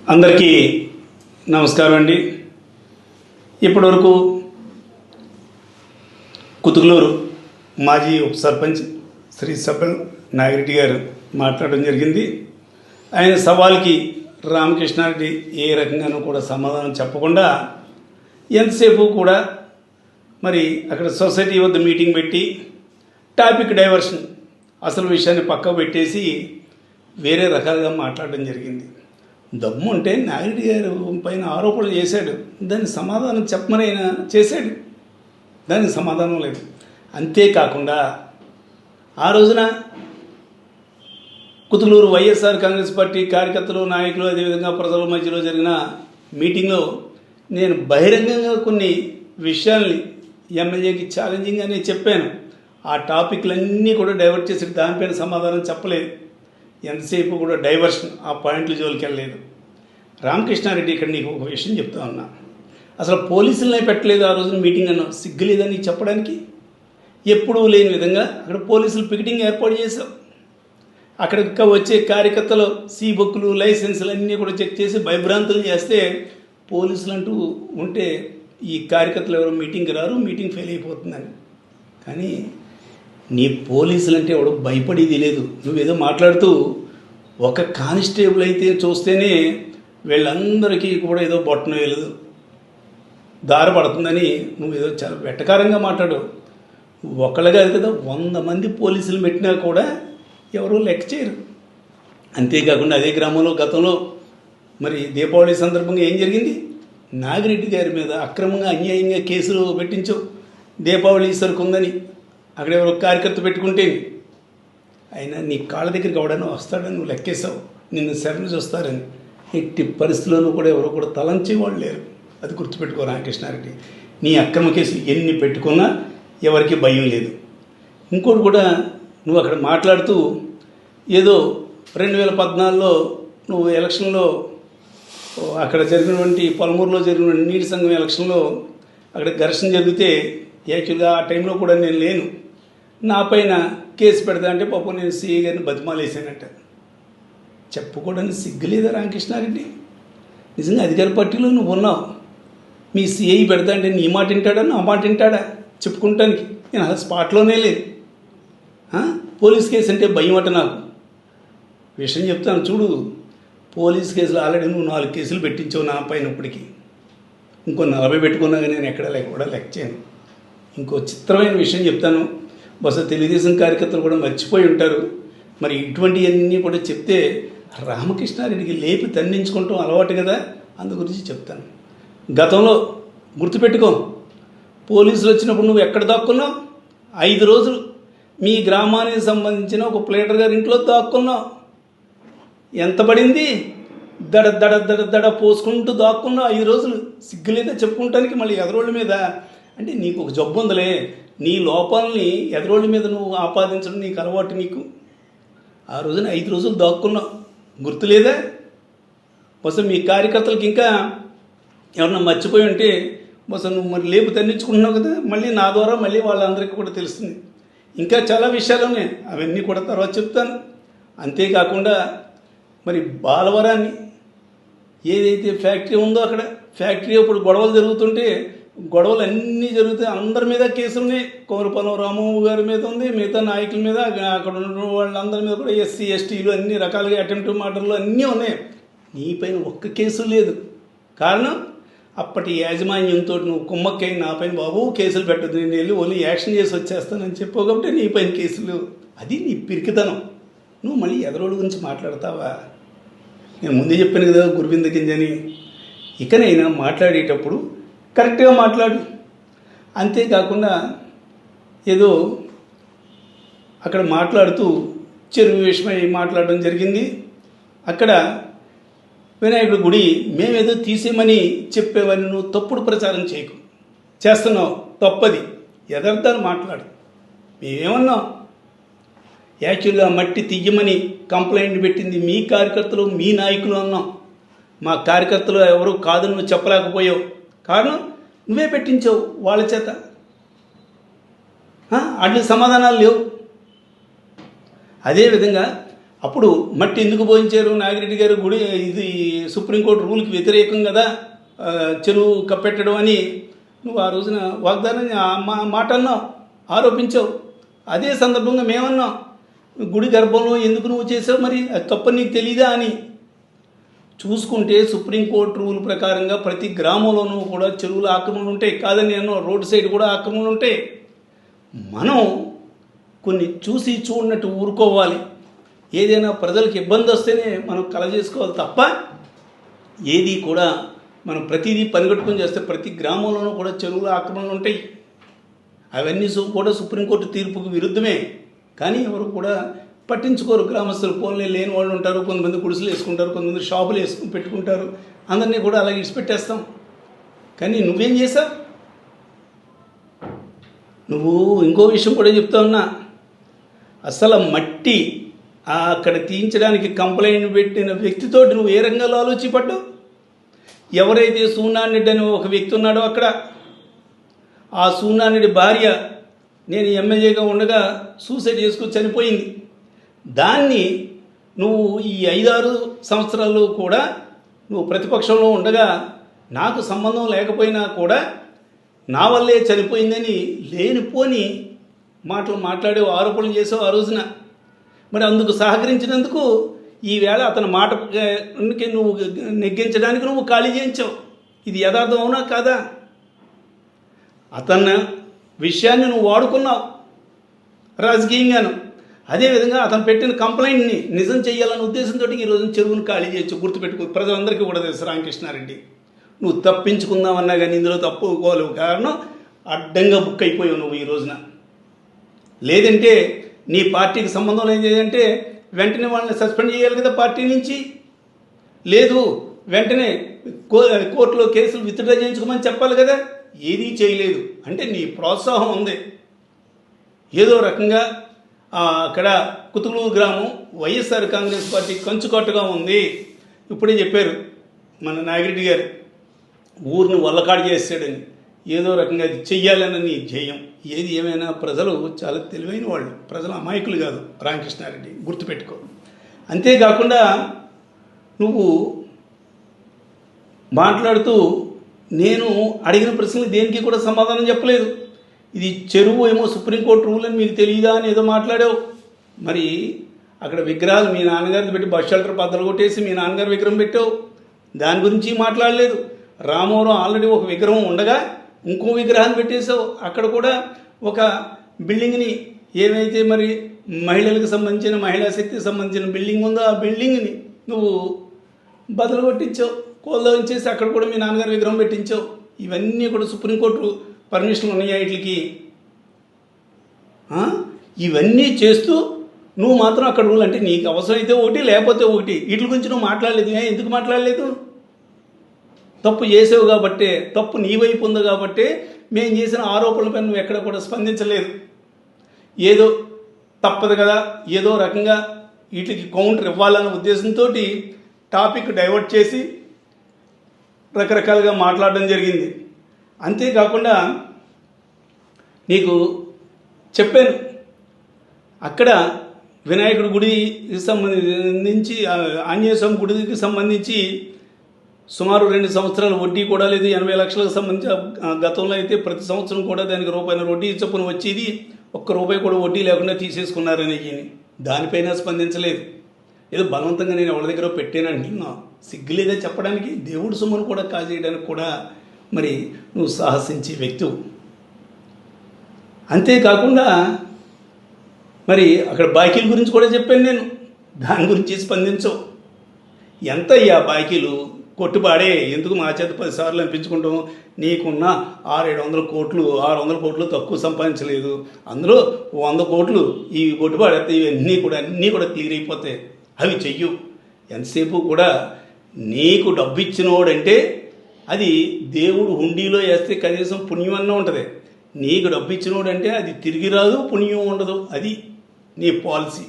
అందరికీ నమస్కారం అండి. ఇప్పటివరకు కుతుకులూరు మాజీ ఉప సర్పంచ్ శ్రీ సబ్బన్ నాగిరెడ్డి గారు మాట్లాడడం జరిగింది. ఆయన సవాల్కి రామకృష్ణారెడ్డి ఏ రకంగానూ కూడా సమాధానం చెప్పకుండా ఎంతసేపు కూడా మరి అక్కడ సొసైటీ వద్ద మీటింగ్ పెట్టి టాపిక్ డైవర్షన్ అసలు విషయాన్ని పక్కకు పెట్టేసి వేరే రకాలుగా మాట్లాడడం జరిగింది. దమ్ము ఉంటే నాగిరెడ్డి గారు పైన ఆరోపణలు చేశాడు, దానికి సమాధానం చెప్పమని ఆయన చేశాడు, దానికి సమాధానం లేదు. అంతేకాకుండా ఆ రోజున కుతులూరు వైఎస్ఆర్ కాంగ్రెస్ పార్టీ కార్యకర్తలు నాయకులు అదేవిధంగా ప్రజల మధ్యలో జరిగిన మీటింగ్లో నేను బహిరంగంగా కొన్ని విషయాల్ని ఎమ్మెల్యేకి ఛాలెంజింగ్గానే చెప్పాను. ఆ టాపిక్లన్నీ కూడా డైవర్ట్ చేసి దానిపైన సమాధానం చెప్పలేదు. ఎంతసేపు కూడా డైవర్షన్, ఆ పాయింట్ల జోలికి వెళ్ళలేదు. రామకృష్ణారెడ్డి ఇక్కడ నీకు ఒక విషయం చెప్తా ఉన్నా, అసలు పోలీసులనే పెట్టలేదు ఆ రోజున మీటింగ్ అన్నావు, సిగ్గులేదని చెప్పడానికి. ఎప్పుడూ లేని విధంగా అక్కడ పోలీసులు పికెటింగ్ ఏర్పాటు చేశావు. అక్కడ వచ్చే కార్యకర్తలు సీ బుక్లు లైసెన్సులు అన్నీ కూడా చెక్ చేసి భయభ్రాంతులు చేస్తే పోలీసులు అంటూ ఉంటే ఈ కార్యకర్తలు ఎవరు మీటింగ్కి రారు, మీటింగ్ ఫెయిల్ అయిపోతుందని. కానీ నీ పోలీసులు అంటే ఎవడు భయపడేది లేదు. నువ్వేదో మాట్లాడుతూ ఒక కానిస్టేబుల్ అయితే చూస్తేనే వీళ్ళందరికీ కూడా ఏదో బొట్టన వేయలేదు దారపడుతుందని నువ్వేదో చాలా వెటకారంగా మాట్లాడు. ఒకళ్ళగా అది కదా 100 మంది పోలీసులు పెట్టినా కూడా ఎవరూ లెక్క చేయరు. అంతేకాకుండా అదే గ్రామంలో గతంలో మరి దీపావళి సందర్భంగా ఏం జరిగింది, నాగిరెడ్డి గారి మీద అక్రమంగా అన్యాయంగా కేసులు పెట్టించావు. దీపావళి సరుకు ఉందని అక్కడ ఎవరో కార్యకర్త పెట్టుకుంటే అయినా నీ కాళ్ళ దగ్గరికి ఎవడైనా వస్తాడని నువ్వు లెక్కేసావు, నిన్ను శరణు చూస్తారని. ఎట్టి పరిస్థితుల్లోనూ కూడా ఎవరు కూడా తలంచేవాళ్ళు లేరు. అది గుర్తుపెట్టుకో రామకృష్ణారెడ్డి. నీ అక్రమ కేసులు ఎన్ని పెట్టుకున్నా ఎవరికి భయం లేదు. ఇంకోటి కూడా నువ్వు అక్కడ మాట్లాడుతూ ఏదో 2014లో నువ్వు ఎలక్షన్లో అక్కడ జరిగినటువంటి పొలమూరులో జరిగిన నీటి సంఘం ఎలక్షన్లో అక్కడ ఘర్షణ జరిగితే యాక్చువల్గా ఆ టైంలో కూడా నేను లేను, నా పైన కేసు పెడతా అంటే పాపం నేను సిఐ గారిని బతిమాలేసానంట. చెప్పుకోవడానికి సిగ్గులేదా రామకృష్ణారెడ్డి? నిజంగా అధికార పార్టీలో నువ్వు ఉన్నావు, మీ సిఐ పెడతా అంటే నీ మాట వింటాడా నా మాట వింటాడా చెప్పుకుంటానికి? నేను అసలు స్పాట్లోనే లేదు. పోలీస్ కేసు అంటే భయం అట నాకు. విషయం చెప్తాను చూడు, పోలీస్ కేసులు ఆల్రెడీ నువ్వు 4 కేసులు పెట్టించావు నా పైన. ఇప్పటికీ ఇంకో 40 పెట్టుకున్నా కానీ నేను ఎక్కడ కూడా లెక్క చేయను. ఇంకో చిత్రమైన విషయం చెప్తాను, బహుశా తెలుగుదేశం కార్యకర్తలు కూడా మర్చిపోయి ఉంటారు. మరి ఇటువంటివన్నీ కూడా చెప్తే రామకృష్ణారెడ్డికి లేపి తండించుకుంటాం అలవాటు కదా, అందు గురించి చెప్తాను. గతంలో గుర్తుపెట్టుకో, పోలీసులు వచ్చినప్పుడు నువ్వు ఎక్కడ దాక్కున్నావు? 5 రోజులు మీ గ్రామానికి సంబంధించిన ఒక ప్లేటర్ గారి ఇంట్లో దాక్కున్నావు. ఎంత పడింది? దడ దడ దడ దడ పోసుకుంటూ దాక్కున్నావు 5 రోజులు. సిగ్గులేదా చెప్పుకుంటానికి? మళ్ళీ ఎదరోళ్ళ మీద అంటే నీకు ఒక జబ్బు ఉందలే, నీ లోపాలని ఎదరోళ్ళ మీద నువ్వు ఆపాదించడం నీకు అలవాటు. నీకు ఆ రోజున 5 రోజులు దాక్కున్నావు, గుర్తులేదా? బహుశా మీ కార్యకర్తలకి ఇంకా ఎవరన్నా మర్చిపోయి ఉంటే బహుశా నువ్వు మరి లేపు తన్నించుకుంటున్నావు కదా, మళ్ళీ నా ద్వారా మళ్ళీ వాళ్ళందరికీ కూడా తెలుస్తుంది. ఇంకా చాలా విషయాలు ఉన్నాయి, అవన్నీ కూడా తర్వాత చెప్తాను. అంతేకాకుండా మరి బాలవరాన్ని ఏదైతే ఫ్యాక్టరీ ఉందో అక్కడ ఫ్యాక్టరీ ఇప్పుడు గొడవలు జరుగుతుంటే గొడవలు అన్నీ జరుగుతాయి, అందరి మీద కేసులున్నాయి. కోమరపల్లం రామబాబు గారి మీద ఉంది, మిగతా నాయకుల మీద, అక్కడ ఉన్న వాళ్ళందరి మీద కూడా ఎస్సీ ఎస్టీలు అన్ని రకాలుగా అటెంప్ట్ మర్డర్లు అన్నీ ఉన్నాయి. నీపైన ఒక్క కేసు లేదు. కారణం అప్పటి యాజమాన్యంతో నువ్వు కుమ్మక్కై నా పైన బాబు కేసులు పెట్టదు, నేను వెళ్ళి ఓన్లీ యాక్షన్ చేసి వచ్చేస్తానని చెప్పావు కాబట్టి నీ పైన కేసులు. అది నీ పిరికితనం. నువ్వు మళ్ళీ ఎదరోళ్ళ గురించి మాట్లాడతావా? నేను ముందే చెప్పాను కదా గురువింద గింజని. ఇకనైనా మాట్లాడేటప్పుడు కరెక్ట్గా మాట్లాడు. అంతేకాకుండా ఏదో అక్కడ మాట్లాడుతూ చెరువు విషయమై మాట్లాడడం జరిగింది. అక్కడ వినాయకుడి గుడి మేమేదో తీసేమని చెప్పేవని నువ్వు తప్పుడు ప్రచారం చేయకు, చేస్తున్నావు తప్పది. యథార్థాన్ని మాట్లాడు. మేమేమన్నాం? యాక్చువల్గా మట్టి తీయమని కంప్లైంట్ పెట్టింది మీ కార్యకర్తలు మీ నాయకులు అన్నాం. మా కార్యకర్తలు ఎవరు కాదని నువ్వు చెప్పలేకపోయావు. కారణం నువ్వే పెట్టించావు వాళ్ళ చేత. వాటికి సమాధానాలు లేవు. అదేవిధంగా అప్పుడు మట్టి ఎందుకు పోయించారు నాగిరెడ్డి గారు గుడి ఇది సుప్రీంకోర్టు రూల్కి వ్యతిరేకం కదా చెరువు కప్పెట్టడం అని నువ్వు ఆ రోజున వాగ్దానం మాట అన్నావు, ఆరోపించావు. అదే సందర్భంగా మేమన్నాం గుడి గర్భంలో ఎందుకు నువ్వు చేసావు, మరి అది తప్పని నీకు తెలీదా అని. చూసుకుంటే సుప్రీంకోర్టు రూల్ ప్రకారంగా ప్రతి గ్రామంలోనూ కూడా చెరువుల ఆక్రమణలు ఉంటాయి, కాదని నేను రోడ్డు సైడ్ కూడా ఆక్రమణలు ఉంటాయి. మనం కొన్ని చూసి చూడనట్టు ఊరుకోవాలి. ఏదైనా ప్రజలకు ఇబ్బంది వస్తేనే మనం కలగజేసుకోవాలి తప్ప ఏది కూడా మనం ప్రతిదీ పనిగట్టుకుని చేస్తే ప్రతి గ్రామంలోనూ కూడా చెరువుల ఆక్రమణలు ఉంటాయి. అవన్నీ కూడా సుప్రీంకోర్టు తీర్పుకు విరుద్ధమే. కానీ ఎవరు కూడా పట్టించుకోరు. గ్రామస్తులు పోన్లే లేని వాళ్ళు ఉంటారు, కొంతమంది గుడిసెలు వేసుకుంటారు, కొంతమంది షాపులు వేసుకుని పెట్టుకుంటారు, అందరినీ కూడా అలాగే ఇడిచిపెట్టేస్తాం. కానీ నువ్వేం చేశావు? నువ్వు ఇంకో విషయం కూడా చెప్తా ఉన్నా, అసలు మట్టి అక్కడ తీయించడానికి కంప్లైంట్ పెట్టిన వ్యక్తితోటి నువ్వు ఏ రంగంలో ఆలోచించబడ్డావు? ఎవరైతే సూనారెడ్డి అని ఒక వ్యక్తి ఉన్నాడో అక్కడ, ఆ సూనారెడ్డి భార్య నేను ఎమ్మెల్యేగా ఉండగా సూసైడ్ చేసుకుని చనిపోయింది. దాన్ని నువ్వు ఈ 5-6 సంవత్సరాలు కూడా నువ్వు ప్రతిపక్షంలో ఉండగా నాకు సంబంధం లేకపోయినా కూడా నా వల్లే చనిపోయిందని లేనిపోని మాటలు మాట్లాడే ఆరోపణలు చేసావు ఆ రోజున. మరి అందుకు సహకరించినందుకు ఈవేళ అతని మాటకి నువ్వు నెగ్గించడానికి నువ్వు ఖాళీ చేయించావు. ఇది యథార్థం అవునా కాదా? అతని విషయాన్ని నువ్వు వాడుకున్నావు రాజకీయంగాను. అదేవిధంగా అతను పెట్టిన కంప్లైంట్ని నిజం చేయాలనే ఉద్దేశంతో ఈరోజు చెరువును ఖాళీ చేయొచ్చు. గుర్తుపెట్టుకో, ప్రజలందరికీ కూడా తెలుసు రామకృష్ణారెడ్డి, నువ్వు తప్పించుకుందామన్నా కానీ ఇందులో తప్పుకోలేవు. కారణం అడ్డంగా బుక్ అయిపోయావు నువ్వు ఈ రోజున. లేదంటే నీ పార్టీకి సంబంధం లేదంటే వెంటనే వాళ్ళని సస్పెండ్ చేయాలి కదా పార్టీ నుంచి. లేదు వెంటనే కోర్టులో కేసులు విత్డ్రా చేయించుకోమని చెప్పాలి కదా. ఏదీ చేయలేదు. అంటే నీ ప్రోత్సాహం ఉంది. ఏదో రకంగా అక్కడ కుతులూరు గ్రామం వైఎస్ఆర్ కాంగ్రెస్ పార్టీ కంచుకట్టుగా ఉంది. ఇప్పుడే చెప్పారు మన నాగిరెడ్డి గారు, ఊరిని వల్లకాడు చేస్తాడని. ఏదో రకంగా అది చెయ్యాలని నీ ధ్యేయం. ఏది ఏమైనా ప్రజలు చాలా తెలివైన వాళ్ళు, ప్రజలు అమాయకులు కాదు రామకృష్ణారెడ్డి, గుర్తుపెట్టుకో. అంతేకాకుండా నువ్వు మాట్లాడుతూ నేను అడిగిన ప్రశ్నలు దేనికి కూడా సమాధానం చెప్పలేదు. ఇది చెరువు ఏమో సుప్రీంకోర్టు రూల్ అని మీకు తెలియదా అని ఏదో మాట్లాడావు. మరి అక్కడ విగ్రహాలు మీ నాన్నగారిని పెట్టి బస్ షెల్టర్ బద్దలు కొట్టేసి మీ నాన్నగారి విగ్రహం పెట్టావు, దాని గురించి మాట్లాడలేదు. రామవరం ఆల్రెడీ ఒక విగ్రహం ఉండగా ఇంకో విగ్రహాన్ని పెట్టేశావు. అక్కడ కూడా ఒక బిల్డింగ్ని ఏమైతే మరి మహిళలకు సంబంధించిన మహిళా శక్తికి సంబంధించిన బిల్డింగ్ ఉందో ఆ బిల్డింగ్ని నువ్వు బదులు కొట్టించావు, కోల్దోంచేసి అక్కడ కూడా మీ నాన్నగారి విగ్రహం పెట్టించావు. ఇవన్నీ కూడా సుప్రీంకోర్టు పర్మిషన్ ఉన్నాయా వీటికి? ఇవన్నీ చేస్తూ నువ్వు మాత్రం అక్కడ రూల్ అంటే నీకు అవసరమైతే ఒకటి లేకపోతే ఒకటి, వీటి గురించి నువ్వు మాట్లాడలేదు. ఎందుకు మాట్లాడలేదు? తప్పు చేసావు కాబట్టే, తప్పు నీ వైపు ఉంది కాబట్టే మేము చేసిన ఆరోపణలపై నువ్వు ఎక్కడ కూడా స్పందించలేదు. ఏదో తప్పదు కదా, ఏదో రకంగా వీటికి కౌంటర్ ఇవ్వాలన్న ఉద్దేశంతో టాపిక్ డైవర్ట్ చేసి రకరకాలుగా మాట్లాడడం జరిగింది. అంతేకాకుండా నీకు చెప్పాను, అక్కడ వినాయకుడి గుడికి సంబంధించి ఆంజనేయ స్వామి గుడికి సంబంధించి సుమారు 2 సంవత్సరాల వడ్డీ కూడా లేదు. 80 లక్షలకు సంబంధించి గతంలో అయితే ప్రతి సంవత్సరం కూడా దానికి రూపాయల వడ్డీ చొప్పున వచ్చేది, ₹1 కూడా వడ్డీ లేకుండా తీసేసుకున్నారని దానిపైన స్పందించలేదు. ఏదో బలవంతంగా నేను ఎవరి దగ్గర పెట్టానంటున్నా, సిగ్గులేదా చెప్పడానికి? దేవుడి సొమ్మును కూడా కాజేయడానికి కూడా మరి నువ్వు సాహసించే వ్యక్తివు. అంతేకాకుండా మరి అక్కడ బాకీల గురించి కూడా చెప్పాను నేను, దాని గురించి స్పందించవు. ఎంత అయ్యా బాకీలు? కొట్టుబాడే ఎందుకు మా చేత 10 సార్లు అనిపించుకుంటాం? నీకున్న 600-700 కోట్లు, 600 కోట్లు తక్కువ సంపాదించలేదు. అందులో 100 కోట్లు ఈ కొట్టుబాడేస్తే ఇవన్నీ కూడా క్లియర్ అయిపోతాయి. అవి చెయ్యు. ఎంతసేపు కూడా నీకు డబ్బు ఇచ్చినోడంటే అది దేవుడు హుండీలో వేస్తే కనీసం పుణ్యం అన్న ఉంటుంది. నీకు డబ్బు ఇచ్చినోడంటే అది తిరిగి రాదు, పుణ్యం ఉండదు. అది నీ పాలసీ.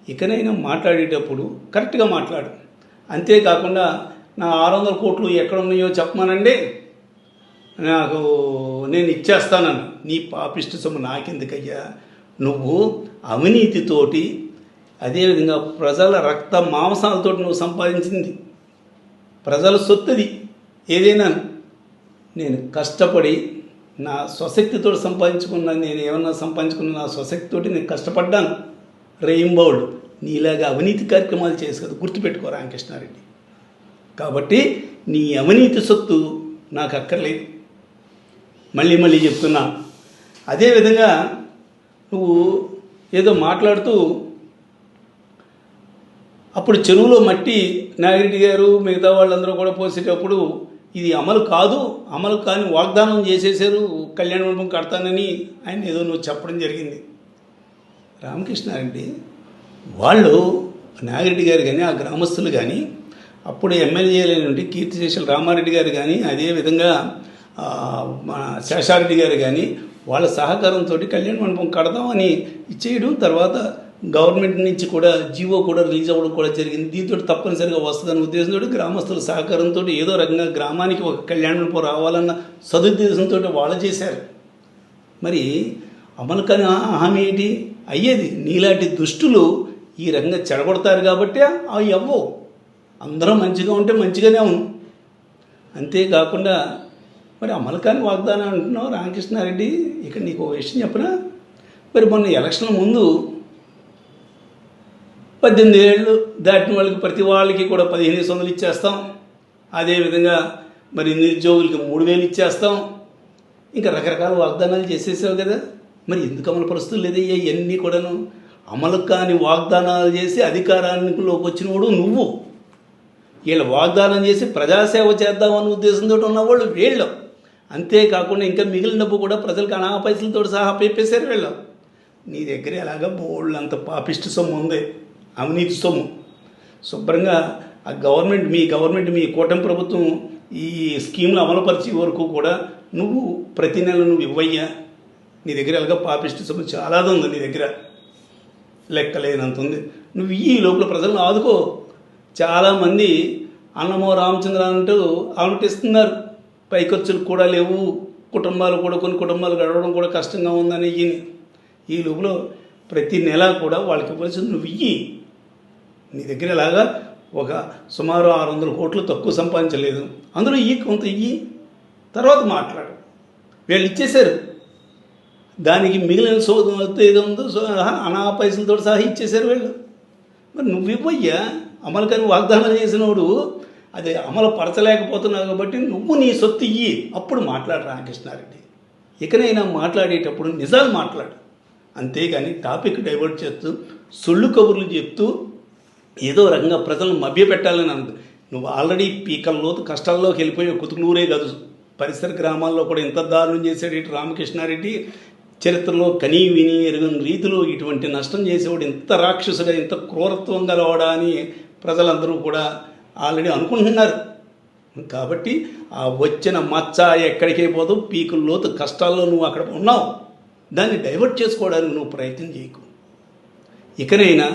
ఇకనైనా మాట్లాడేటప్పుడు కరెక్ట్గా మాట్లాడు. అంతేకాకుండా నా 600 కోట్లు ఎక్కడున్నాయో చెప్పమానండి, నేను ఇచ్చేస్తానని. నీ పాపిష్టి సొమ్ము నాకెందుకయ్యా? నువ్వు అవినీతితోటి అదేవిధంగా ప్రజల రక్త మాంసాలతో నువ్వు సంపాదించింది, ప్రజల సొత్తుది ఏదైనా. నేను కష్టపడి నా స్వశక్తితో సంపాదించుకున్నాను, నేను ఏమన్నా సంపాదించుకున్న నా స్వశక్తితోటి నేను కష్టపడ్డాను. రెయింబౌల్డ్ నీలాగా అవినీతి కార్యక్రమాలు చేసి కదా, గుర్తుపెట్టుకో రామకృష్ణారెడ్డి. కాబట్టి నీ అవినీతి సొత్తు నాకు అక్కర్లేదు, మళ్ళీ మళ్ళీ చెప్తున్నా. అదేవిధంగా నువ్వు ఏదో మాట్లాడుతూ అప్పుడు చెరువులో మట్టి నాగిరెడ్డి గారు మిగతా వాళ్ళందరూ కూడా పోసేటప్పుడు ఇది అమలు కాదు, అమలు కాని వాగ్దానం చేసేసారు, కళ్యాణ మండపం కడతానని ఆయన ఏదో నువ్వు చెప్పడం జరిగింది. రామకృష్ణారెడ్డి వాళ్ళు నాగిరెడ్డి గారు కానీ ఆ గ్రామస్తులు కానీ అప్పుడు ఎమ్మెల్యేలైనటువంటి కీర్తిశేషులు రామారెడ్డి గారు కానీ అదేవిధంగా మన శేషారెడ్డి గారు కానీ వాళ్ళ సహకారంతో కళ్యాణ మండపం కడదామని ఇచ్చేయడం, తర్వాత గవర్నమెంట్ నుంచి కూడా జీవో కూడా రిలీజ్ అవ్వడం కూడా జరిగింది. దీంతో తప్పనిసరిగా వస్తుందనే ఉద్దేశంతో గ్రామస్తుల సహకారంతో ఏదో రకంగా గ్రామానికి ఒక కళ్యాణ మండపం రావాలన్న సదుద్దేశంతో వాళ్ళు చేశారు. మరి అమలు కాని హామీ ఏంటి అయ్యేది? నీలాంటి దుష్టులు ఈ రకంగా చెడగొడతారు కాబట్టి అవి అవ్వవు. అందరం మంచిగా ఉంటే మంచిగానే ఉంది. అంతేకాకుండా మరి అమలు కాని వాగ్దానం అంటున్నావు రామకృష్ణారెడ్డి. ఇక్కడ నీకు ఒక విషయం చెప్పనా, మరి మొన్న ఎలక్షన్ ముందు 18 ఏళ్ళు దాటిన వాళ్ళకి ప్రతి వాళ్ళకి కూడా 1500 ఇచ్చేస్తాం, అదేవిధంగా మరి నిరుద్యోగులకి 3000 ఇచ్చేస్తాం, ఇంకా రకరకాల వాగ్దానాలు చేసేసావు కదా. మరి ఎందుకు అమలు పరుస్తూ లేదయ్యా ఇవన్నీ కూడాను? అమలు కాని వాగ్దానాలు చేసి అధికారానికిలోకి వచ్చినవాడు నువ్వు, వీళ్ళ వాగ్దానం చేసి ప్రజాసేవ చేద్దామన్న ఉద్దేశంతో ఉన్నవాళ్ళు వీళ్ళు. అంతేకాకుండా ఇంకా మిగిలిన డబ్బు కూడా ప్రజలకు అనా పైసలతో సహా పేపేశారు వీళ్ళు. నీ దగ్గర ఎలాగా బోళ్ళు అంత పాపిష్టి సొమ్ము ఉంది, అవినీతి సొమ్ము. శుభ్రంగా ఆ గవర్నమెంట్ మీ కూటమి ప్రభుత్వం ఈ స్కీమ్లు అమలుపరిచే వరకు కూడా నువ్వు ప్రతి నెల నువ్వు ఇవ్వయ్యా. నీ దగ్గర ఎలాగా పాపిష్టి సొమ్ము చాలా ఉంది, నీ దగ్గర లెక్కలేనంత ఉంది. నువ్వు ఈ లోపల ప్రజలను ఆదుకో. చాలామంది అన్నమో రామచంద్ర అంటూ ఆలోటిస్తున్నారు, పై ఖర్చులు కూడా లేవు, కుటుంబాలు కూడా కొన్ని కుటుంబాలు గడవడం కూడా కష్టంగా ఉందని. ఈ లోపల ప్రతి నెల కూడా వాళ్ళకి ఇవ్వాల్సింది నువ్వు ఇయ్యి. నీ దగ్గర ఎలాగా ఒక సుమారు 600 కోట్లు తక్కువ సంపాదించలేదు, అందులో కొంత ఇయ్యి, తర్వాత మాట్లాడు. వీళ్ళు ఇచ్చేశారు, దానికి మిగిలిన ఏదో ఉందో అనా పైసలతో సహా ఇచ్చేశారు వీళ్ళు. మరి నువ్వు ఇవ్వయ్యా. అమలు కాని వాగ్దానం చేసినోడు అది అమలు పరచలేకపోతున్నావు కాబట్టి నువ్వు నీ సొత్తు ఇయ్యి, అప్పుడు మాట్లాడు రామకృష్ణారెడ్డి. ఇకనైనా మాట్లాడేటప్పుడు నిజాలు మాట్లాడు, అంతేగాని టాపిక్ డైవర్ట్ చేస్తూ సొల్లు కబుర్లు చెప్తూ ఏదో రకంగా ప్రజలను మభ్యపెట్టాలని అనుకో. నువ్వు ఆల్రెడీ పీకల్లోతు కష్టాల్లోకి వెళ్ళిపోయే కుతుకునూరే కాదు, పరిసర గ్రామాల్లో కూడా ఇంత దారుణం చేశాడు ఇటు రామకృష్ణారెడ్డి. చరిత్రలో కనీ విని ఎరుగని రీతిలో ఇటువంటి నష్టం చేసేవాడు ఇంత రాక్షసుగా ఇంత క్రూరత్వం గలవాడా అని ప్రజలందరూ కూడా ఆల్రెడీ అనుకుంటున్నారు. కాబట్టి ఆ వచ్చిన మచ్చ ఎక్కడికే పోదు, పీకుల్లోతు కష్టాల్లో నువ్వు అక్కడ ఉన్నావు, దాన్ని డైవర్ట్ చేసుకోవడానికి నువ్వు ప్రయత్నం చేయకు. ఇకనైనా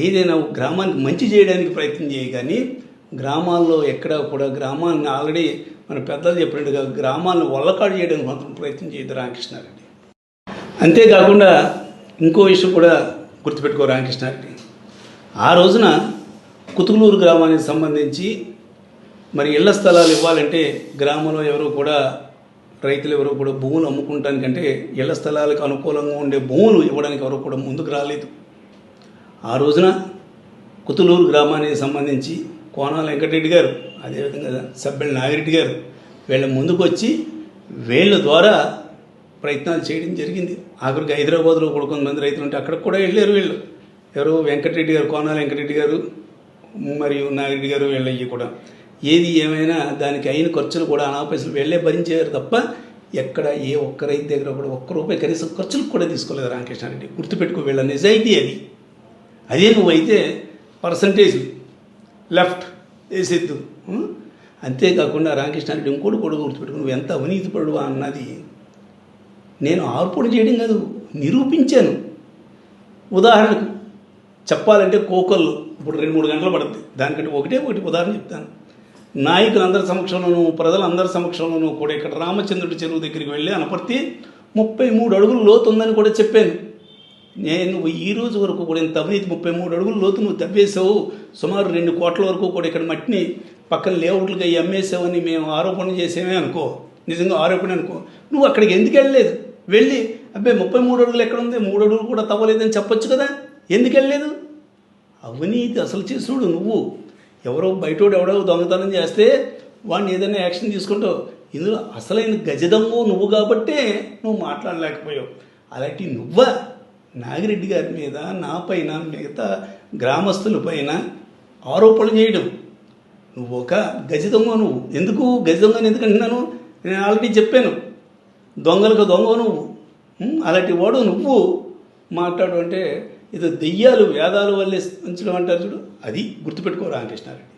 ఏదైనా గ్రామానికి మంచి చేయడానికి ప్రయత్నం చేయి, కానీ గ్రామాల్లో ఎక్కడా కూడా గ్రామాన్ని ఆల్రెడీ మన పెద్దలు చెప్పినట్టుగా గ్రామాలను వల్లకాడు చేయడానికి మాత్రం ప్రయత్నం చేయదు రామకృష్ణారెడ్డి. అంతేకాకుండా ఇంకో విషయం కూడా గుర్తుపెట్టుకో రామకృష్ణారెడ్డి. ఆ రోజున కుతుకులూరు గ్రామానికి సంబంధించి మరి ఇళ్ల స్థలాలు ఇవ్వాలంటే గ్రామంలో ఎవరు కూడా రైతులు ఎవరు కూడా భూములు అమ్ముకుంటానికంటే ఇళ్ల స్థలాలకు అనుకూలంగా ఉండే భూములు ఇవ్వడానికి ఎవరు కూడా ముందుకు రాలేదు. ఆ రోజున కుతులూరు గ్రామానికి సంబంధించి కోనాల వెంకటరెడ్డి గారు అదేవిధంగా సబ్బెళ్ళ నాగిరెడ్డి గారు వీళ్ళ ముందుకు వచ్చి వీళ్ళ ద్వారా ప్రయత్నాలు చేయడం జరిగింది. ఆఖరికి హైదరాబాద్లో కూడా కొంతమంది రైతులు ఉంటే అక్కడికి కూడా వెళ్ళారు వీళ్ళు. ఎవరు వెంకటరెడ్డి గారు, కోనాల వెంకటరెడ్డి గారు మరియు నాగిరెడ్డి గారు వీళ్ళయ్యి కూడా. ఏది ఏమైనా దానికి అయిన ఖర్చులు కూడా అనాపైసలు వీళ్ళే భరించారు తప్ప ఎక్కడ ఏ ఒక్క రైతు దగ్గర కూడా ఒక్క రూపాయి కనీసం ఖర్చులకు కూడా తీసుకోలేదు రామకృష్ణారెడ్డి. గుర్తుపెట్టుకో, వీళ్ళ నిజాయితీ అది. అదే నువ్వైతే పర్సంటేజ్ లెఫ్ట్ వేసేద్దు. అంతేకాకుండా రామకృష్ణారెడ్డి ఇంకోటి కూడా గుర్తుపెట్టుకో, నువ్వు ఎంత అవినీతి పడువా అన్నది నేను ఆర్పోడు చేయడం కాదు, నిరూపించాను. ఉదాహరణకు చెప్పాలంటే కోకళ్ళు ఇప్పుడు 2-3 గంటలు పడుతుంది, దానికంటే ఒకటి ఉదాహరణ చెప్తాను. నాయకులందరి సమక్షంలోనూ ప్రజలందరి సమక్షంలోనూ కూడా ఇక్కడ రామచంద్రుడి చెరువు దగ్గరికి వెళ్ళి అనపర్తి 33 అడుగులు లోతు ఉందని కూడా చెప్పాను. నువ్వు ఈ రోజు వరకు కూడా ఇంత అవినీతి 33 అడుగుల లోతు నువ్వు తవ్వేసావు, సుమారు 2 కోట్ల వరకు కూడా ఇక్కడ మట్టిని పక్కన లేఅవుట్లకి అవి అమ్మేసావని మేము ఆరోపణ చేసేమే అనుకో, నిజంగా ఆరోపణ అనుకో, నువ్వు అక్కడికి ఎందుకు వెళ్ళలేదు? వెళ్ళి అబ్బాయి 33 అడుగులు ఎక్కడ ఉంది, 3 అడుగులు కూడా తవ్వలేదని చెప్పొచ్చు కదా, ఎందుకు వెళ్ళలేదు? అవినీతి అసలు చేసుడు నువ్వు. ఎవరో బయటోడు ఎవడో దొంగతనం చేస్తే వాడిని ఏదైనా యాక్షన్ తీసుకుంటావు. ఇందులో అసలైన గజదమ్ము నువ్వు కాబట్టే నువ్వు మాట్లాడలేకపోయావు. అలాంటి నువ్వా నాగిరెడ్డి గారి మీద, నా పైన, మిగతా గ్రామస్తుల పైన ఆరోపణలు చేయడం? నువ్వు ఒక గజదొంగ. నువ్వు ఎందుకు గజదొంగని ఎందుకంటున్నాను? నేను ఆల్రెడీ చెప్పాను, దొంగలకు దొంగ నువ్వు. అలాంటి వాడు నువ్వు మాట్లాడు అంటే ఇది దెయ్యాలు వేదాలు వల్లే ఉంచడం అంటారు చూడు, అది గుర్తుపెట్టుకో రామకృష్ణారెడ్డి.